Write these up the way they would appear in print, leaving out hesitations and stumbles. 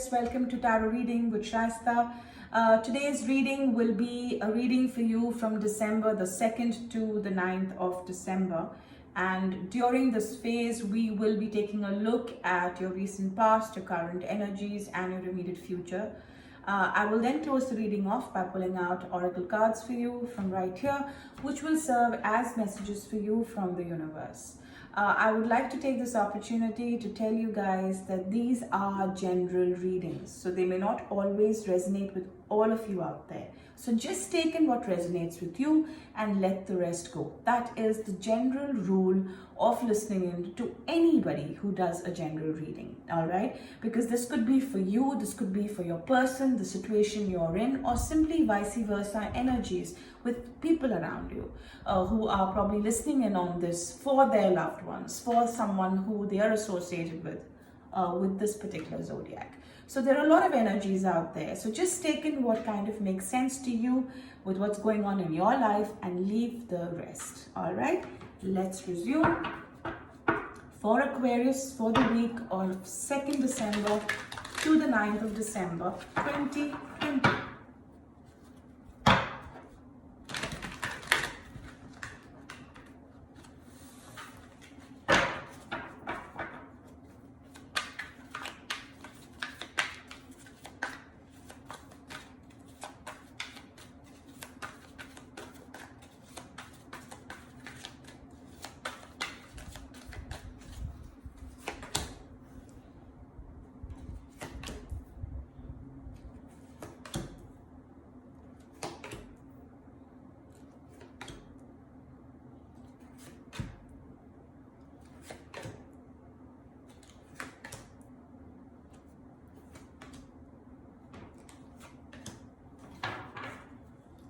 Aquarius, welcome to Tarot Reading with Shasta. Today's reading will be a reading for you from December the 2nd to the 9th of December. And during this phase, we will be taking a look at your recent past, your current energies, and your immediate future. I will then close the reading off by pulling out oracle cards for you from right here, which will serve as messages for you from the universe. I would like to take this opportunity to tell you guys that these are general readings, so they may not always resonate with all of you out there. So just take in what resonates with you and let the rest go. That is the general rule of listening in to anybody who does a general reading, all right? Because this could be for you, this could be for your person, the situation you're in, or simply vice versa energies with people around you who are probably listening in on this for their loved ones, for someone who they are associated with this particular zodiac. So there are a lot of energies out there. So just take in what kind of makes sense to you with what's going on in your life and leave the rest. All right, let's resume. For Aquarius, for the week of 2nd December to the 9th of December 2020.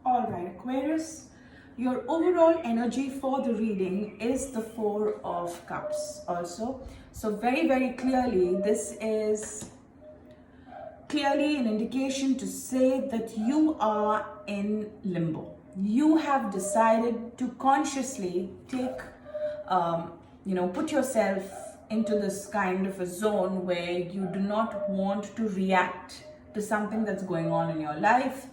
All right, Aquarius, your overall energy for the reading is the Four of Cups also. So very, very clearly, this is clearly an indication to say that you are in limbo. You have decided to consciously take, put yourself into this kind of a zone where you do not want to react to something that's going on in your life.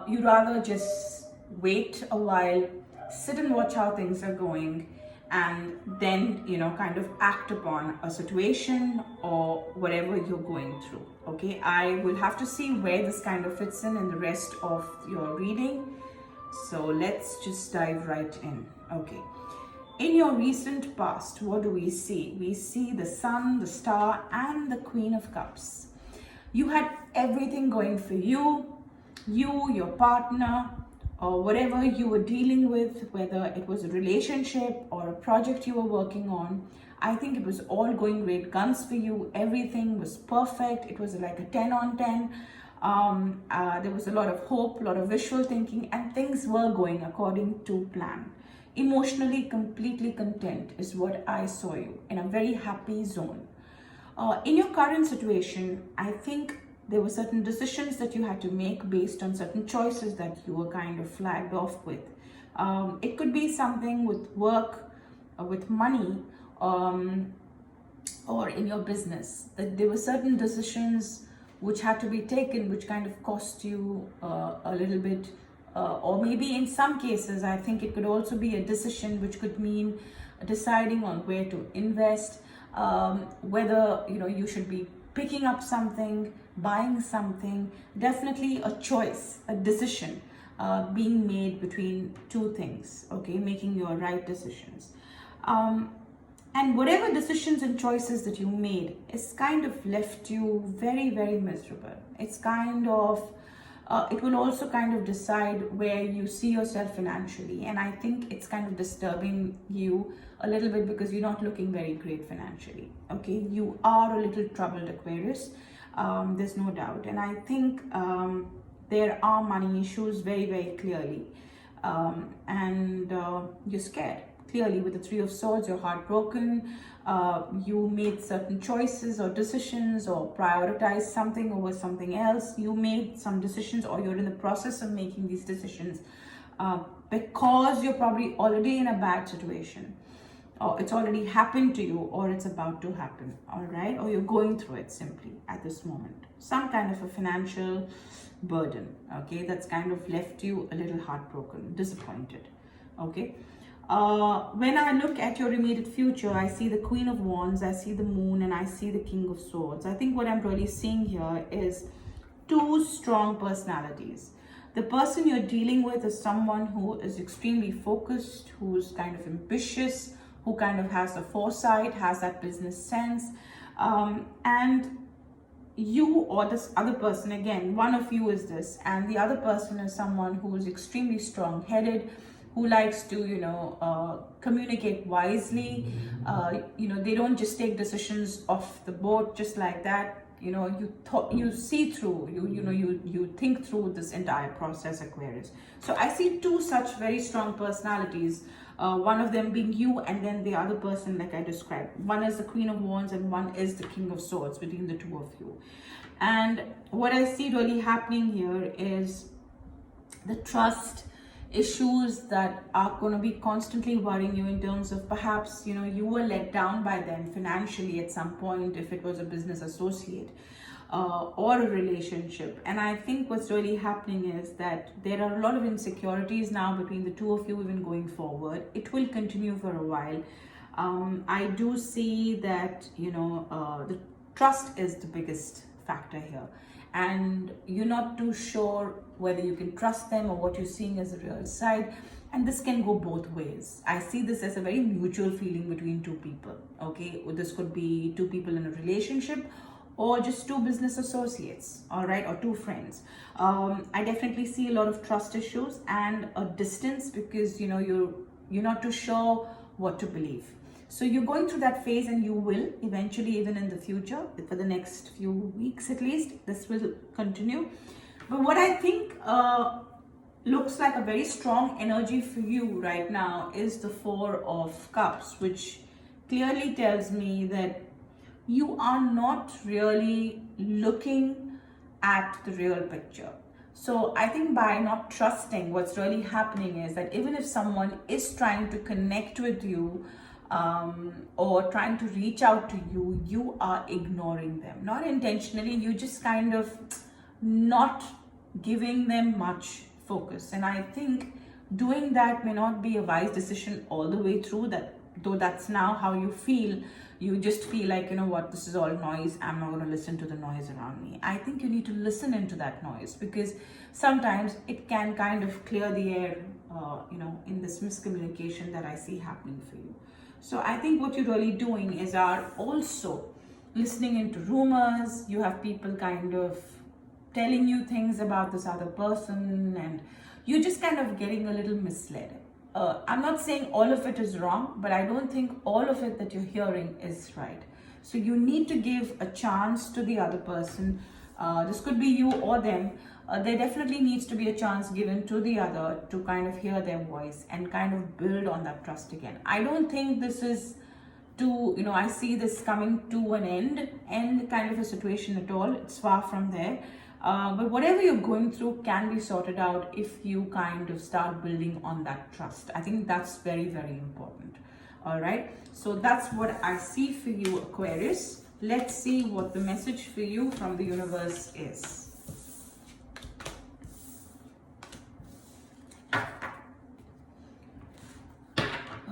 You'd rather just wait a while, sit and watch how things are going, and then, kind of act upon a situation or whatever you're going through. Okay, I will have to see where this kind of fits in the rest of your reading. So let's just dive right in. Okay. In your recent past, what do we see? We see the Sun, the Star, and the Queen of Cups. You had everything going for you, your partner, or whatever you were dealing with, whether it was a relationship or a project you were working on. I think it was all going great guns for you. Everything was perfect. It was like a 10 on 10. There was a lot of hope, a lot of visual thinking, and things were going according to plan. Emotionally completely content is what I saw you, in a very happy zone. In your current situation, I think there were certain decisions that you had to make based on certain choices that you were kind of flagged off with. It could be something with work, with money, or in your business. That there were certain decisions which had to be taken, which kind of cost you a little bit. Or maybe in some cases, I think it could also be a decision which could mean deciding on where to invest, whether you should be picking up something, buying something. Definitely a choice, a decision being made between two things, okay, making your right decisions. And whatever decisions and choices that you made is kind of left you very, very miserable. It's kind of, it will also kind of decide where you see yourself financially. And I think it's kind of disturbing you a little bit because you're not looking very great financially. Okay, you are a little troubled, Aquarius. There's no doubt. And I think there are money issues very, very clearly. And you're scared. Clearly, with the Three of Swords, you're heartbroken. You made certain choices or decisions or prioritized something over something else. You made some decisions, or you're in the process of making these decisions because you're probably already in a bad situation. or it's already happened to you, or it's about to happen, all right? Or you're going through it simply at this moment. Some kind of a financial burden, okay, that's kind of left you a little heartbroken, disappointed, okay? When I look at your immediate future, I see the Queen of Wands, I see the Moon, and I see the King of Swords. I think what I'm really seeing here is two strong personalities. The person you're dealing with is someone who is extremely focused, who's kind of ambitious, who kind of has the foresight, has that business sense, and you or this other person, again, one of you is this, and the other person is someone who is extremely strong-headed, who likes to, communicate wisely. They don't just take decisions off the board just like that. You see through, you think through this entire process, Aquarius. So I see two such very strong personalities, one of them being you, and then the other person, like I described. One is the Queen of Wands and one is the King of Swords, between the two of you. And what I see really happening here is the trust issues that are going to be constantly worrying you, in terms of perhaps you were let down by them financially at some point, if it was a business associate or a relationship. And I think what's really happening is that there are a lot of insecurities now between the two of you, even going forward. It will continue for a while. I do see that the trust is the biggest factor here, and you're not too sure whether you can trust them or what you're seeing as a real side. And this can go both ways. I see this as a very mutual feeling between two people, okay? This could be two people in a relationship, or just two business associates, all right, or two friends. I definitely see a lot of trust issues and a distance, because you're not too sure what to believe. So you're going through that phase, and you will eventually, even in the future, for the next few weeks at least, this will continue. But what I think looks like a very strong energy for you right now is the Four of Cups, which clearly tells me that you are not really looking at the real picture. So I think by not trusting, what's really happening is that even if someone is trying to connect with you, or trying to reach out to you, you are ignoring them. Not intentionally, you just kind of not giving them much focus. And I think doing that may not be a wise decision all the way through, that though that's now how you feel. You just feel like, what, this is all noise, I'm not going to listen to the noise around me. I think you need to listen into that noise, because sometimes it can kind of clear the air, in this miscommunication that I see happening for you. So I think what you're really doing is are also listening into rumors. You have people kind of telling you things about this other person, and you're just kind of getting a little misled. I'm not saying all of it is wrong, but I don't think all of it that you're hearing is right. So you need to give a chance to the other person. This could be you or them. There definitely needs to be a chance given to the other to kind of hear their voice and kind of build on that trust again. I don't think this is I see this coming to an end kind of a situation at all. It's far from there. But whatever you're going through can be sorted out if you kind of start building on that trust. I think that's very, very important. All right. So that's what I see for you, Aquarius. Let's see what the message for you from the universe is.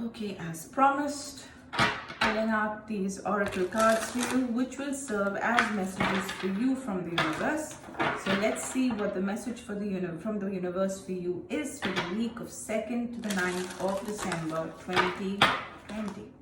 Okay, as promised, pulling out these oracle cards for you, which will serve as messages for you from the universe. So let's see what the message for from the universe for you is for the week of 2nd to the 9th of December 2020.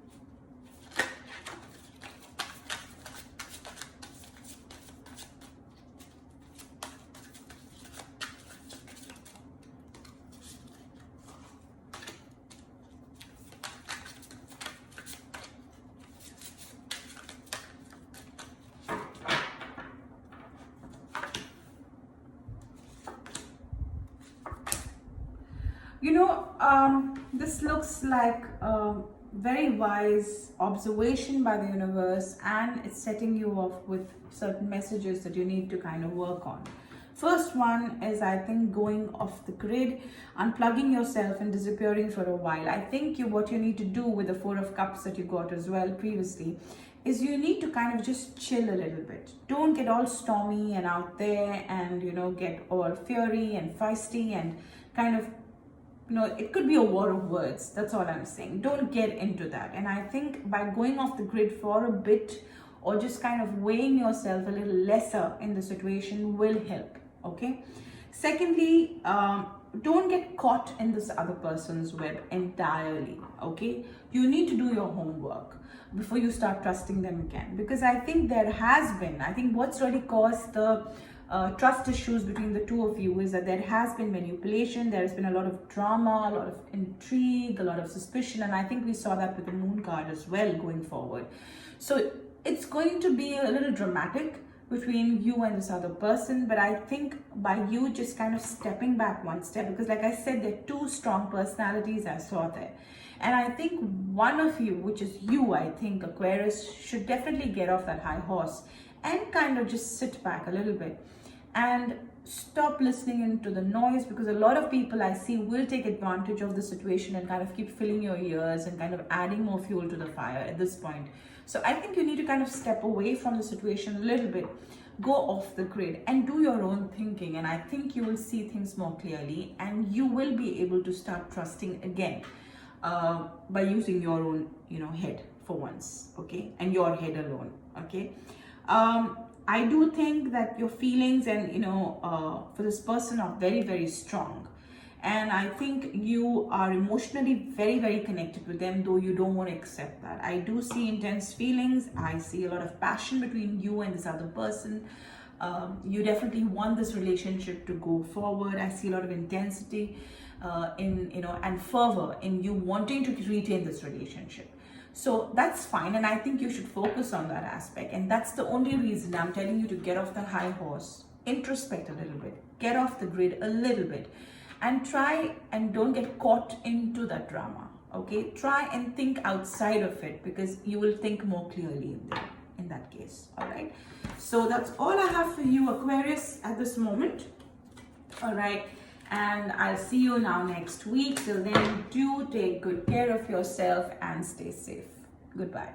This looks like a very wise observation by the universe, and it's setting you off with certain messages that you need to kind of work on. First one is, I think, going off the grid, unplugging yourself and disappearing for a while. I think what you need to do with the Four of Cups that you got as well previously is you need to kind of just chill a little bit. Don't get all stormy and out there and, get all fiery and feisty and kind of, it could be a war of words. That's all I'm saying. Don't get into that. And I think by going off the grid for a bit, or just kind of weighing yourself a little lesser in the situation, will help. Okay. Secondly, don't get caught in this other person's web entirely. Okay. You need to do your homework before you start trusting them again, because I think what's really caused the trust issues between the two of you is that there has been manipulation, there has been a lot of drama, a lot of intrigue, a lot of suspicion, and I think we saw that with the Moon card as well going forward. So it's going to be a little dramatic between you and this other person, but I think by you just kind of stepping back one step, because like I said, there are two strong personalities I saw there, and I think one of you, which is you, I think Aquarius, should definitely get off that high horse and kind of just sit back a little bit and stop listening into the noise, because a lot of people I see will take advantage of the situation and kind of keep filling your ears and kind of adding more fuel to the fire at this point. So I think you need to kind of step away from the situation a little bit, go off the grid and do your own thinking, and I think you will see things more clearly and you will be able to start trusting again by using your own head for once, okay, and your head alone, okay. I do think that your feelings and for this person are very, very strong, and I think you are emotionally very, very connected with them, though you don't want to accept that. I do see intense feelings. I see a lot of passion between you and this other person. You definitely want this relationship to go forward. I see a lot of intensity and fervor in you wanting to retain this relationship. So that's fine, and I think you should focus on that aspect, and that's the only reason I'm telling you to get off the high horse, introspect a little bit, get off the grid a little bit, and try and don't get caught into that drama, okay? Try and think outside of it, because you will think more clearly in that case, all right? So that's all I have for you, Aquarius, at this moment, all right? And I'll see you now next week. Till then, do take good care of yourself and stay safe. Goodbye.